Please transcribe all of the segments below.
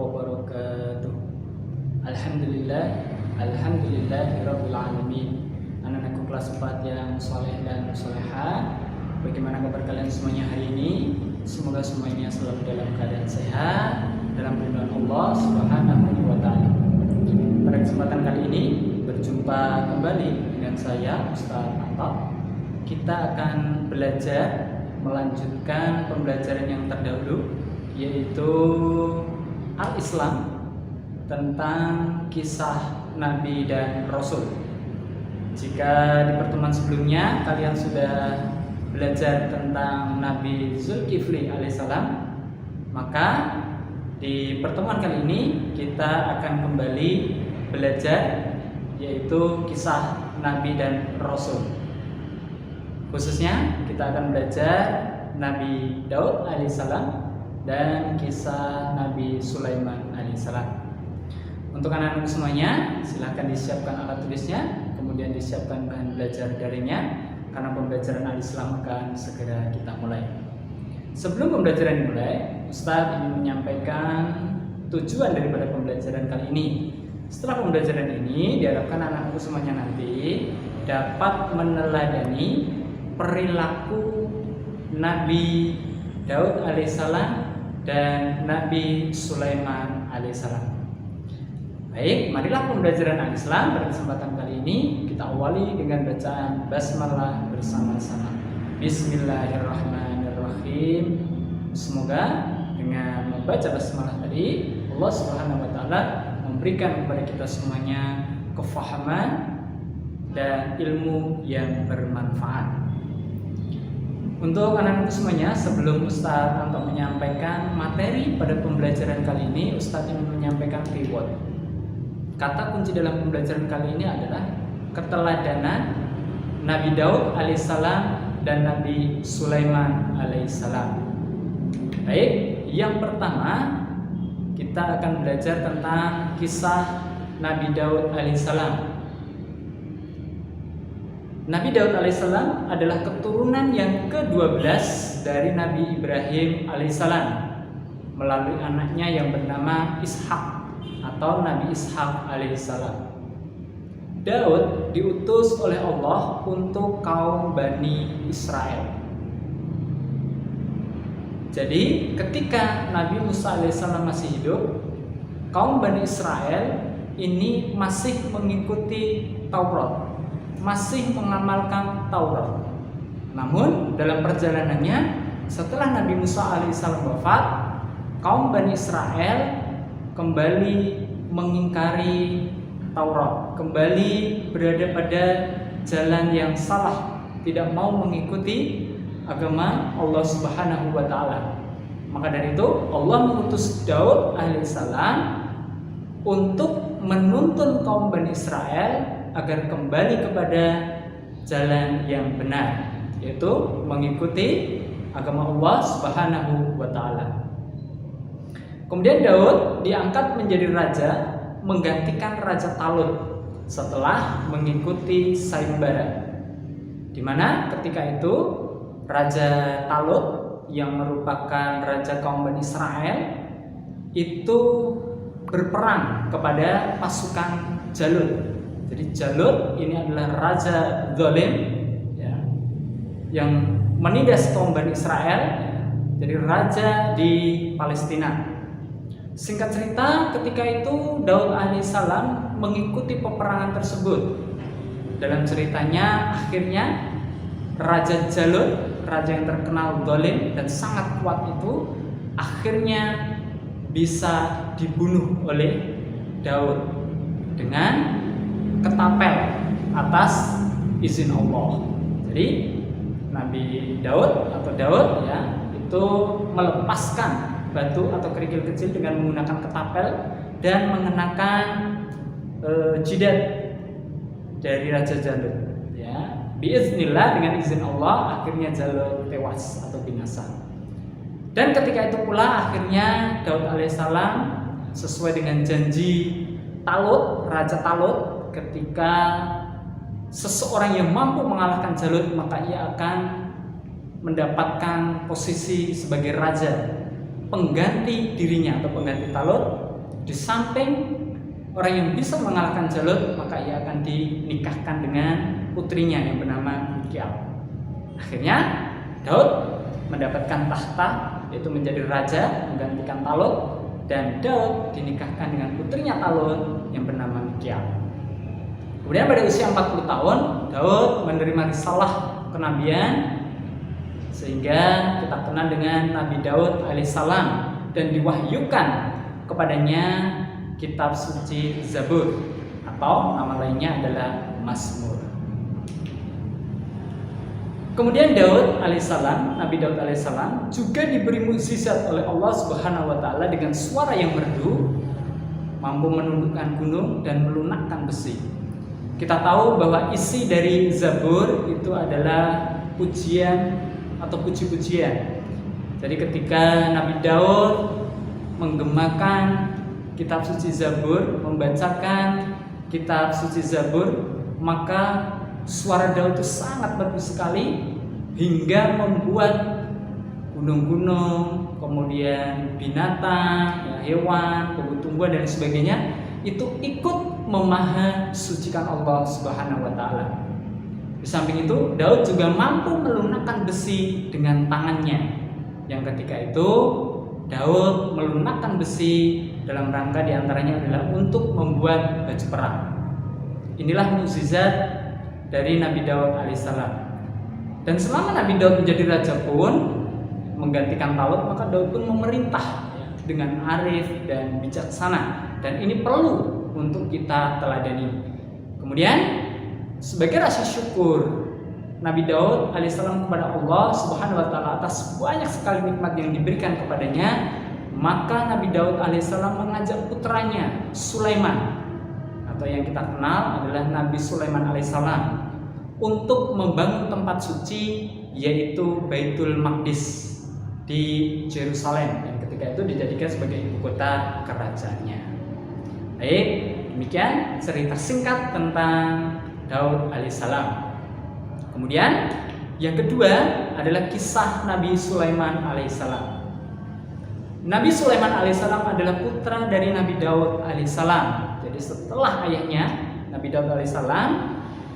wabarakatuh. Alhamdulillahirabbil alamin. Anak-anakku kelas 4 yang soleh dan soleha, bagaimana kabar kalian semuanya hari ini? Semoga semuanya selalu dalam keadaan sehat, dalam lindungan Allah Subhanahu wa Ta'ala. Pada kesempatan kali ini berjumpa kembali dengan saya Ustaz Anto. Kita akan belajar melanjutkan pembelajaran yang terdahulu, yaitu Al-Islam, tentang kisah Nabi dan Rasul. Jika di pertemuan sebelumnya kalian sudah belajar tentang Nabi Zulkifli alaihissalam, maka di pertemuan kali ini kita akan kembali belajar yaitu kisah Nabi dan Rasul. Khususnya kita akan belajar Nabi Daud alaihissalam dan kisah Nabi Sulaiman alaihissalam. Untuk anak-anak semuanya, silahkan disiapkan alat tulisnya, kemudian disiapkan bahan belajar darinya, karena pembelajaran Al-Islam akan segera kita mulai. Sebelum pembelajaran dimulai, Ustadz ingin menyampaikan tujuan daripada pembelajaran kali ini. Setelah pembelajaran ini, diharapkan anak-anak semuanya nanti dapat meneladani perilaku Nabi Daud alaihissalam dan Nabi Sulaiman alaihissalam. Baik, marilah pembelajaran Al-Islam pada kesempatan kali ini kita awali dengan bacaan basmalah bersama-sama. Bismillahirrahmanirrahim. Semoga dengan membaca basmalah tadi Allah Subhanahu wa Ta'ala memberikan kepada kita semuanya kefahaman dan ilmu yang bermanfaat. Untuk anak-anak semuanya, sebelum Ustadz Anto menyampaikan materi pada pembelajaran kali ini, Ustadz ingin menyampaikan keyword. Kata kunci dalam pembelajaran kali ini adalah keteladanan Nabi Daud alaihissalam dan Nabi Sulaiman alaihissalam. Baik, yang pertama kita akan belajar tentang kisah Nabi Daud alaihissalam. Nabi Daud alaihissalam adalah keturunan yang ke-12 dari Nabi Ibrahim alaihissalam melalui anaknya yang bernama Ishak atau Nabi Ishak alaihissalam. Daud diutus oleh Allah untuk kaum Bani Israel. Jadi ketika Nabi Musa alaihissalam masih hidup, kaum Bani Israel ini masih mengikuti Taurat, masih mengamalkan Taurat. Namun dalam perjalanannya setelah Nabi Musa alaihissalam wafat, kaum Bani Israel kembali mengingkari Taurat, kembali berada pada jalan yang salah, tidak mau mengikuti agama Allah Subhanahu wa Ta'ala. Maka dari itu Allah mengutus Daud alaihissalam untuk menuntun kaum Bani Israel agar kembali kepada jalan yang benar, yaitu mengikuti agama Allah Subhanahu wa Ta'ala. Kemudian Daud diangkat menjadi raja, menggantikan Raja Talut setelah mengikuti sayembara. Di mana ketika itu Raja Talut yang merupakan raja kaum Bani Israel itu berperang kepada pasukan Jalut. Jadi Jalut ini adalah raja zalim, ya, yang menindas kaum Bani Israel, jadi raja di Palestina. Singkat cerita, ketika itu Daud alaihissalam mengikuti peperangan tersebut. Dalam ceritanya, akhirnya Raja Jalut, raja yang terkenal zalim dan sangat kuat itu, akhirnya bisa dibunuh oleh Daud dengan ketapel atas izin Allah. Jadi Nabi Daud atau Daud ya itu melepaskan batu atau kerikil kecil dengan menggunakan ketapel dan mengenakan jidat dari Raja Jalut. Ya, biiznillah, dengan izin Allah akhirnya Jalut tewas atau binasa. Dan ketika itu pula akhirnya Daud alaihissalam sesuai dengan janji Talut, Raja Talut, ketika seseorang yang mampu mengalahkan Jalut maka ia akan mendapatkan posisi sebagai raja pengganti dirinya atau pengganti Talut di samping orang yang bisa mengalahkan Jalut, maka ia akan dinikahkan dengan putrinya yang bernama Mikal. Akhirnya Daud mendapatkan tahta, yaitu menjadi raja menggantikan Talut, dan Daud dinikahkan dengan putrinya Talut yang bernama Mikal. Kemudian pada usia 40 tahun Daud menerima risalah kenabian, sehingga kita kenal dengan Nabi Daud alaihissalam, dan diwahyukan kepadanya kitab suci Zabur, atau nama lainnya adalah Mazmur. Kemudian Daud alaihissalam, Nabi Daud alaihissalam juga diberi mukjizat oleh Allah Subhanahu wa taala dengan suara yang merdu, mampu menundukkan gunung dan melunakkan besi. Kita tahu bahwa isi dari Zabur itu adalah pujian atau puji-pujian. Jadi ketika Nabi Daud menggemakan kitab suci Zabur, membacakan kitab suci Zabur, maka suara Daud itu sangat merdu sekali hingga membuat gunung-gunung, kemudian binatang, hewan, tumbuh-tumbuhan dan sebagainya itu ikut memahasucikan Allah Subhanahu wa taala. Di samping itu, Daud juga mampu melunakkan besi dengan tangannya. Yang ketika itu Daud melunakkan besi dalam rangka diantaranya adalah untuk membuat baju perang. Inilah mukjizat dari Nabi Daud alaihissalam. Dan selama Nabi Daud menjadi raja pun menggantikan Talut, maka Daud pun memerintah dengan arif dan bijaksana, dan ini perlu untuk kita teladani. Kemudian sebagai rasa syukur Nabi Daud alaihissalam kepada Allah Subhanahu wa taala atas banyak sekali nikmat yang diberikan kepadanya, maka Nabi Daud alaihissalam mengajak putranya Sulaiman, atau yang kita kenal adalah Nabi Sulaiman alaihissalam, untuk membangun tempat suci, yaitu Baitul Maqdis di Yerusalem, yang ketika itu dijadikan sebagai ibu kota kerajaannya. Baik, demikian cerita singkat tentang Daud alaihissalam. Kemudian yang kedua adalah kisah Nabi Sulaiman alaihissalam. Nabi Sulaiman alaihissalam adalah putra dari Nabi Daud alaihissalam. Jadi setelah ayahnya Nabi Daud alaihissalam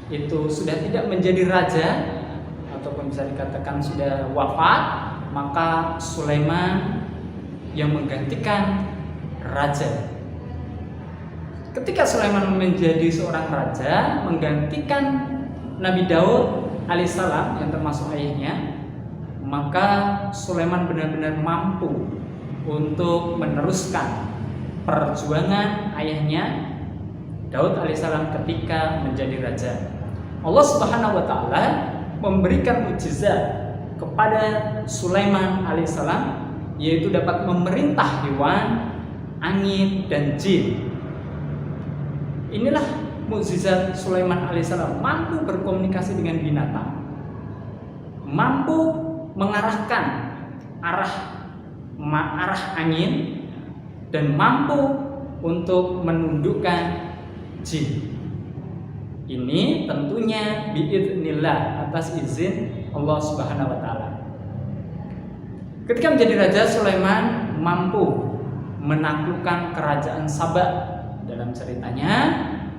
itu sudah tidak menjadi raja, ataupun bisa dikatakan sudah wafat, maka Sulaiman yang menggantikan raja. Ketika Sulaiman menjadi seorang raja menggantikan Nabi Daud alaihissalam yang termasuk ayahnya, maka Sulaiman benar-benar mampu untuk meneruskan perjuangan ayahnya Daud alaihissalam ketika menjadi raja. Allah Subhanahu wa taala memberikan mukjizat kepada Sulaiman alaihissalam, yaitu dapat memerintah hewan, angin dan jin. Inilah mukjizat Sulaiman alaihissalam, mampu berkomunikasi dengan binatang, mampu mengarahkan arah angin, dan mampu untuk menundukkan jin. Ini tentunya biidznillah, atas izin Allah Subhanahu wa taala. Ketika menjadi raja, Sulaiman mampu menaklukkan kerajaan Saba. Dalam ceritanya,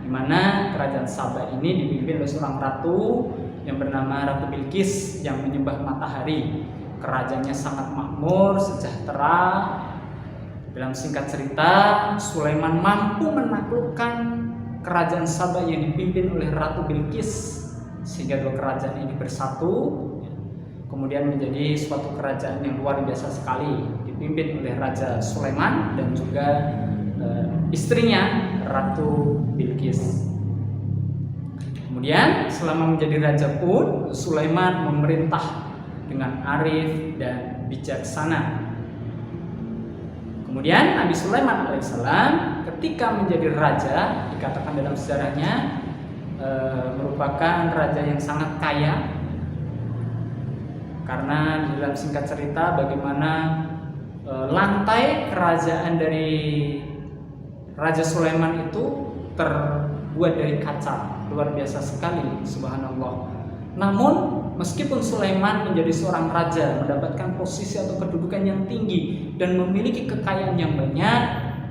di mana kerajaan Saba ini dipimpin oleh seorang ratu yang bernama Ratu Bilqis yang menyembah matahari. Kerajaannya sangat makmur, sejahtera. Dalam singkat cerita, Sulaiman mampu menaklukkan kerajaan Saba yang dipimpin oleh Ratu Bilqis, sehingga dua kerajaan ini bersatu, kemudian menjadi suatu kerajaan yang luar biasa sekali, dipimpin oleh Raja Sulaiman dan juga istrinya Ratu Bilqis. Kemudian selama menjadi raja pun Sulaiman memerintah dengan arif dan bijaksana. Kemudian Nabi Sulaiman alaihissalam ketika menjadi raja, dikatakan dalam sejarahnya merupakan raja yang sangat kaya, karena dalam singkat cerita bagaimana lantai kerajaan dari Raja Sulaiman itu terbuat dari kaca, luar biasa sekali, subhanallah. Namun meskipun Sulaiman menjadi seorang raja, mendapatkan posisi atau kedudukan yang tinggi dan memiliki kekayaan yang banyak,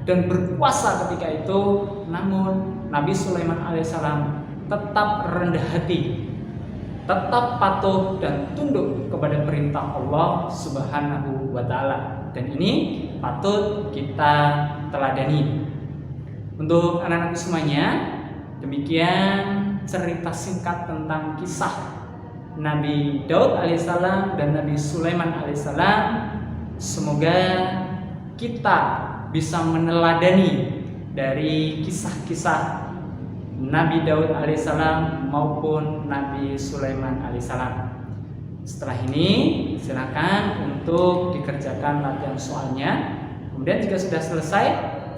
dan berkuasa ketika itu, namun Nabi Sulaiman alaihissalam tetap rendah hati, tetap patuh dan tunduk kepada perintah Allah Subhanahu wa taala. Dan ini patut kita teladani. Untuk anak-anak semuanya, demikian cerita singkat tentang kisah Nabi Daud alaihissalam dan Nabi Sulaiman alaihissalam. Semoga kita bisa meneladani dari kisah-kisah Nabi Daud alaihissalam maupun Nabi Sulaiman alaihissalam. Setelah ini silakan untuk dikerjakan latihan soalnya. Kemudian jika sudah selesai,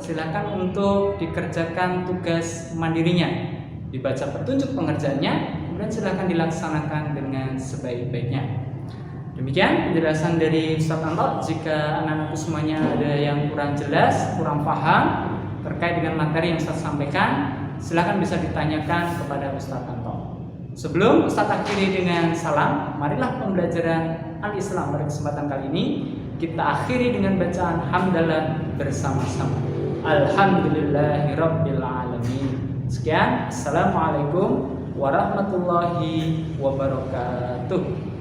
silakan untuk dikerjakan tugas mandirinya, dibaca petunjuk pengerjaannya, kemudian silakan dilaksanakan dengan sebaik-baiknya. Demikian penjelasan dari Ustaz Anto. Jika anak-anakku semuanya ada yang kurang jelas, kurang paham terkait dengan materi yang Ustaz sampaikan, silakan bisa ditanyakan kepada Ustaz Anto. Sebelum Ustaz akhiri dengan salam, marilah pembelajaran Al-Islam pada kesempatan kali ini kita akhiri dengan bacaan hamdalah bersama-sama. Alhamdulillahirabbil alamin. Sekian, assalamualaikum warahmatullahi wabarakatuh.